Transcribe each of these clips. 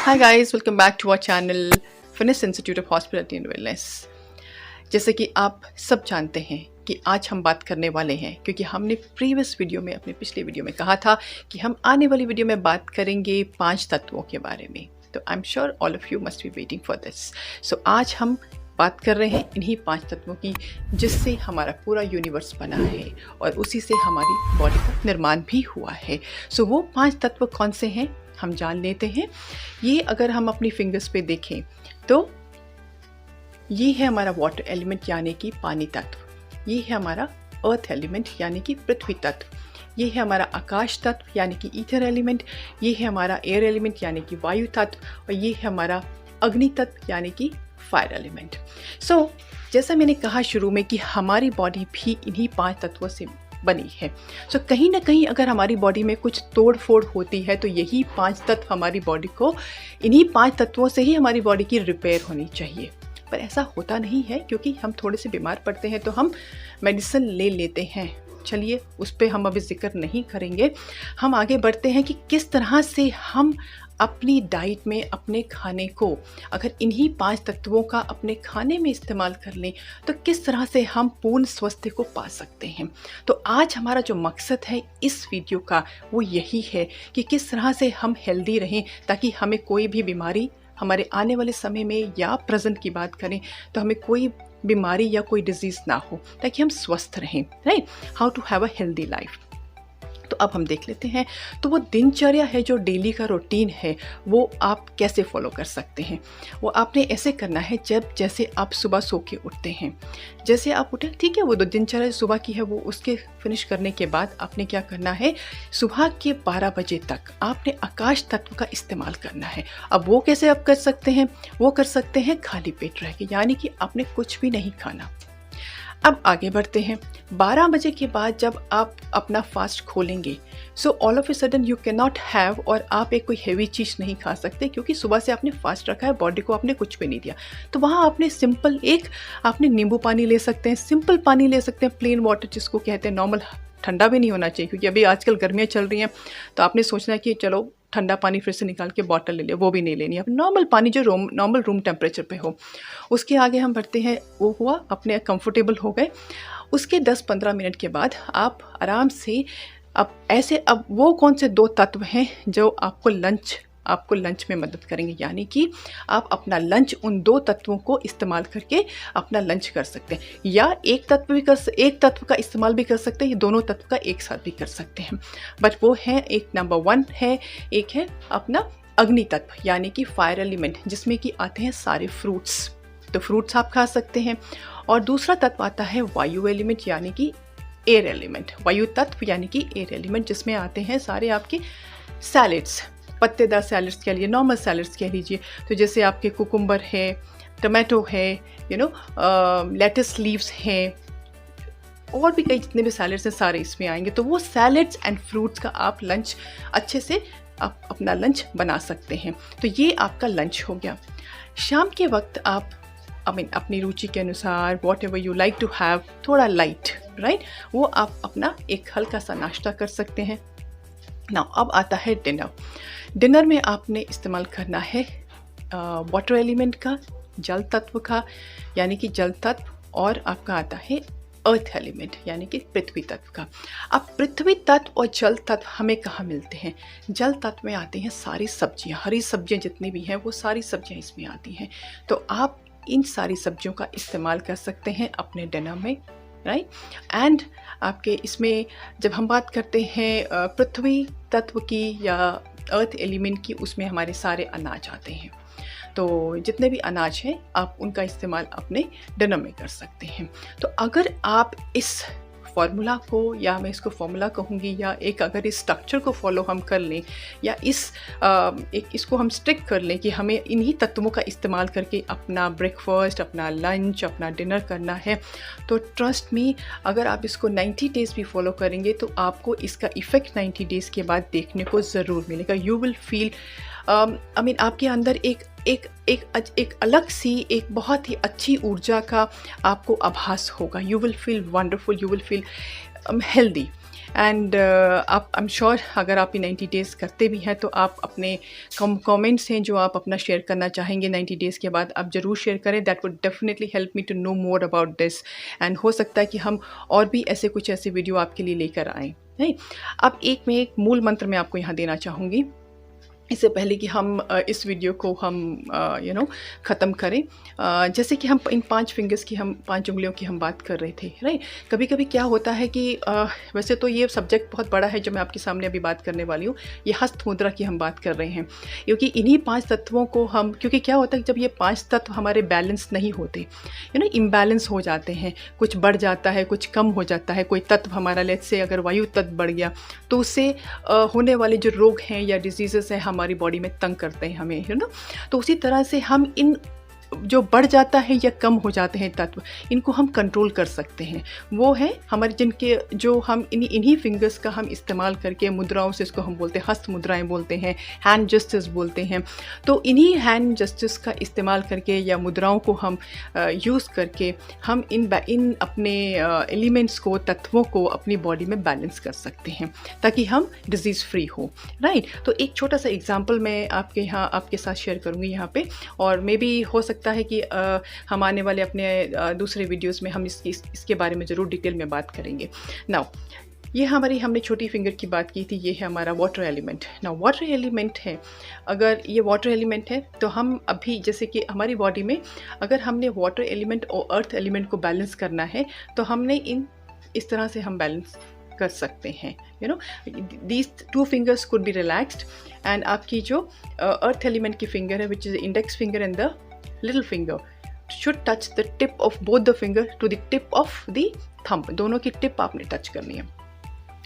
Hi guys, welcome back to our channel Fitness Institute of Hospitality and Wellness। जैसे कि आप सब जानते हैं कि आज हम बात करने वाले हैं, क्योंकि हमने प्रीवियस वीडियो में, अपने पिछले वीडियो में कहा था कि हम आने वाली वीडियो में बात करेंगे 5 तत्वों के बारे में। तो I am sure all of you must be waiting for this. So आज हम बात कर रहे हैं इन्हीं 5 तत्वों की, जिससे हमारा पूरा यूनिवर्स बना है और उसी से हमारी बॉडी का निर्माण भी हुआ है। सो वो 5 तत्व कौन से हैं हम जान लेते हैं। ये अगर हम अपनी फिंगर्स पे देखें तो ये है हमारा वाटर एलिमेंट यानी कि पानी तत्व, ये है हमारा अर्थ एलिमेंट यानी कि पृथ्वी तत्व, ये है हमारा आकाश तत्व यानी कि ईथर एलिमेंट, ये है हमारा एयर एलिमेंट यानी कि वायु तत्व, और ये है हमारा अग्नि तत्व यानी कि फायर एलिमेंट। सो जैसा मैंने कहा शुरू में कि हमारी बॉडी भी इन्हीं 5 तत्वों से बनी है। सो कहीं ना कहीं अगर हमारी बॉडी में कुछ तोड़ फोड़ होती है तो यही 5 तत्व हमारी बॉडी को, इन्हीं 5 तत्वों से ही हमारी बॉडी की रिपेयर होनी चाहिए। पर ऐसा होता नहीं है, क्योंकि हम थोड़े से बीमार पड़ते हैं तो हम मेडिसिन ले लेते हैं। चलिए उस पर हम अभी जिक्र नहीं करेंगे। हम आगे बढ़ते हैं कि किस तरह से हम अपनी डाइट में अपने खाने को अगर इन्हीं 5 तत्वों का अपने खाने में इस्तेमाल कर लें तो किस तरह से हम पूर्ण स्वास्थ्य को पा सकते हैं। तो आज हमारा जो मकसद है इस वीडियो का वो यही है कि किस तरह से हम हेल्दी रहें, ताकि हमें कोई भी बीमारी हमारे आने वाले समय में, या प्रेजेंट की बात करें तो हमें कोई बीमारी या कोई डिजीज़ ना हो, ताकि हम स्वस्थ रहें। Right, how to have a healthy life. तो अब हम देख लेते हैं, तो वो दिनचर्या है जो डेली का रूटीन है वो आप कैसे फॉलो कर सकते हैं। वो आपने ऐसे करना है जैसे आप सुबह सो के उठते हैं, जैसे आप उठे, ठीक है, वो जो दिनचर्या सुबह की है वो उसके फिनिश करने के बाद आपने क्या करना है, सुबह के 12 बजे तक आपने आकाश तत्व का इस्तेमाल करना है। अब वो कैसे आप कर सकते हैं, वो कर सकते हैं खाली पेट रह के, यानी कि आपने कुछ भी नहीं खाना। अब आगे बढ़ते हैं। 12 बजे के बाद जब आप अपना फास्ट खोलेंगे, so all of a sudden you can not have, और आप एक कोई हैवी चीज़ नहीं खा सकते, क्योंकि सुबह से आपने फास्ट रखा है, बॉडी को आपने कुछ भी नहीं दिया। तो वहाँ आपने सिंपल आपने नींबू पानी ले सकते हैं, सिंपल पानी ले सकते हैं, प्लेन वाटर जिसको कहते हैं, नॉर्मल, ठंडा भी नहीं होना चाहिए, क्योंकि अभी आजकल गर्मियाँ चल रही हैं तो आपने सोचना है कि चलो ठंडा पानी फिर से निकाल के बॉटल ले लिया, वो भी नहीं लेनी है। नॉर्मल पानी जो नॉर्मल रूम टेम्परेचर पे हो। उसके आगे हम बढ़ते हैं, वो हुआ अपने कंफर्टेबल हो गए। उसके 10-15 मिनट के बाद आप आराम से अब वो कौन से 2 तत्व हैं जो आपको लंच में मदद करेंगे, यानी कि आप अपना लंच उन 2 तत्वों को इस्तेमाल करके अपना लंच कर सकते हैं, या एक तत्व का इस्तेमाल भी कर सकते हैं, या दोनों तत्व का एक साथ भी कर सकते हैं। बट वो है, एक नंबर 1 है, एक है अपना अग्नि तत्व यानी कि फायर एलिमेंट, जिसमें कि आते हैं सारे फ्रूट्स। तो फ्रूट्स आप खा सकते हैं। और दूसरा तत्व आता है वायु एलिमेंट यानी कि एयर एलिमेंट, वायु तत्व यानी कि एयर एलिमेंट, जिसमें आते हैं सारे आपके सैलेड्स, पत्तेदार सैलड्स कह लीजिए, नॉर्मल सैलड्स कह लीजिए। तो जैसे आपके कुकुम्बर है, टमाटो है, लेटस लीव्स हैं, और भी कई जितने भी सैलड्स हैं सारे इसमें आएंगे। तो वो सैलड्स एंड फ्रूट्स का आप लंच अच्छे से आप अपना लंच बना सकते हैं। तो ये आपका लंच हो गया। शाम के वक्त आप अपनी रुचि के अनुसार whatever you like to have, थोड़ा लाइट, राइट, वो आप अपना एक हल्का सा नाश्ता कर सकते हैं। नाउ अब आता है डिनर। डिनर में आपने इस्तेमाल करना है वाटर एलिमेंट का, जल तत्व का यानी कि जल तत्व, और आपका आता है अर्थ एलिमेंट यानी कि पृथ्वी तत्व का। अब पृथ्वी तत्व और जल तत्व हमें कहाँ मिलते हैं? जल तत्व में आती हैं सारी सब्जियां, हरी सब्जियां जितनी भी हैं वो सारी सब्जियां इसमें आती हैं। तो आप इन सारी सब्जियों का इस्तेमाल कर सकते हैं अपने डिनर में, राइट। एंड आपके इसमें जब हम बात करते हैं पृथ्वी तत्व की या अर्थ एलिमेंट की, उसमें हमारे सारे अनाज आते हैं। तो जितने भी अनाज हैं आप उनका इस्तेमाल अपने डिनर में कर सकते हैं। तो अगर आप इस फार्मूला को, या मैं इसको फार्मूला कहूँगी, या अगर इस स्ट्रक्चर को फॉलो हम कर लें, या इसको हम स्ट्रिक्ट कर लें कि हमें इन्हीं तत्वों का इस्तेमाल करके अपना ब्रेकफास्ट, अपना लंच, अपना डिनर करना है, तो ट्रस्ट मी, अगर आप इसको 90 डेज़ भी फॉलो करेंगे तो आपको इसका इफ़ेक्ट 90 डेज़ के बाद देखने को ज़रूर मिलेगा। यू विल फील आपके अंदर एक अलग सी, एक बहुत ही अच्छी ऊर्जा का आपको आभास होगा। You will feel wonderful, you will feel healthy. And आप आई एम श्योर अगर आप ये 90 डेज़ करते भी हैं तो आप अपने कमेंट्स हैं जो आप अपना शेयर करना चाहेंगे 90 डेज़ के बाद, आप ज़रूर शेयर करें। That would definitely help me to know more about this, and हो सकता है कि हम और भी कुछ ऐसे वीडियो आपके लिए लेकर आएँ। नहीं, अब मैं एक मूल मंत्र मैं आपको यहाँ देना चाहूँगी इससे पहले कि हम इस वीडियो को हम ख़त्म करें। जैसे कि हम इन 5 फिंगर्स की, हम 5 उंगलियों की हम बात कर रहे थे, राइट। कभी कभी क्या होता है कि वैसे तो ये सब्जेक्ट बहुत बड़ा है जो मैं आपके सामने अभी बात करने वाली हूँ। ये हस्त मुद्रा की हम बात कर रहे हैं, क्योंकि इन्हीं 5 तत्वों को हम, क्योंकि क्या होता है जब ये 5 तत्व हमारे बैलेंस नहीं होते, इम्बैलेंस हो जाते हैं, कुछ बढ़ जाता है, कुछ कम हो जाता है। कोई तत्व हमारा, लेट्स से अगर वायु तत्व बढ़ गया तो उससे होने वाले जो रोग हैं या डिजीज़ेस हैं हमारी बॉडी में तंग करते हैं हमें, तो उसी तरह से हम इन जो बढ़ जाता है या कम हो जाते हैं तत्व, इनको हम कंट्रोल कर सकते हैं। वो है हमारे जिनके जो हम इन्हीं फिंगर्स का हम इस्तेमाल करके मुद्राओं से, इसको हम बोलते हैं हस्त मुद्राएं बोलते हैं, हैंड जस्टिस बोलते हैं। तो इन्हीं हैंड जस्टिस का इस्तेमाल करके या मुद्राओं को हम यूज़ करके हम इन अपने एलिमेंट्स को, तत्वों को अपनी बॉडी में बैलेंस कर सकते हैं ताकि हम डिजीज़ फ्री हो, राइट। तो एक छोटा सा एग्जाम्पल मैं आपके साथ शेयर करूँगी यहाँ पे, और मे बी हो सकता है कि हम आने वाले अपने दूसरे वीडियोस में हम इसके बारे में ज़रूर डिटेल में बात करेंगे। नाउ ये हमने छोटी फिंगर की बात की थी, ये है हमारा water element. Now water element है, अगर ये वाटर एलिमेंट है तो हम अभी, जैसे कि हमारी बॉडी में अगर हमने वाटर एलिमेंट और अर्थ एलिमेंट को बैलेंस करना है तो हमने इस तरह से हम बैलेंस कर सकते हैं। These 2 fingers could be relaxed, and आपकी जो अर्थ एलिमेंट की फिंगर है, which is index finger and the little finger, should touch the tip of both the finger to the tip of the thumb। दोनों की tip आपने touch करनी है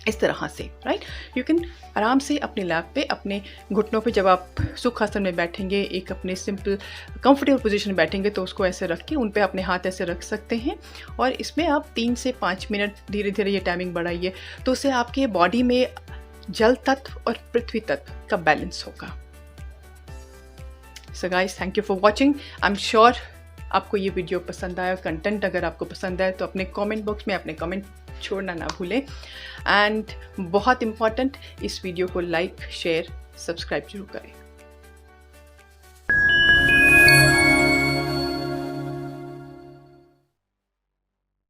इस तरह से, राइट। यू कैन आराम से अपने लैप पे, अपने घुटनों पे, जब आप सुखासन में बैठेंगे, एक अपने सिंपल कंफर्टेबल पोजीशन में बैठेंगे तो उसको ऐसे रख के उन पे अपने हाथ ऐसे रख सकते हैं, और इसमें आप 3 से 5 मिनट धीरे धीरे ये टाइमिंग बढ़ाइए, तो उससे आपके बॉडी में जल तत्व और पृथ्वी तत्व का बैलेंस होगा। So guys, thank you for watching. I am sure आपको ये वीडियो पसंद आया। कंटेंट अगर आपको पसंद आए तो अपने कमेंट बॉक्स में अपने कमेंट छोड़ना ना भूलें, एंड बहुत इम्पॉर्टेंट, इस वीडियो को लाइक, शेयर, सब्सक्राइब जरूर करें।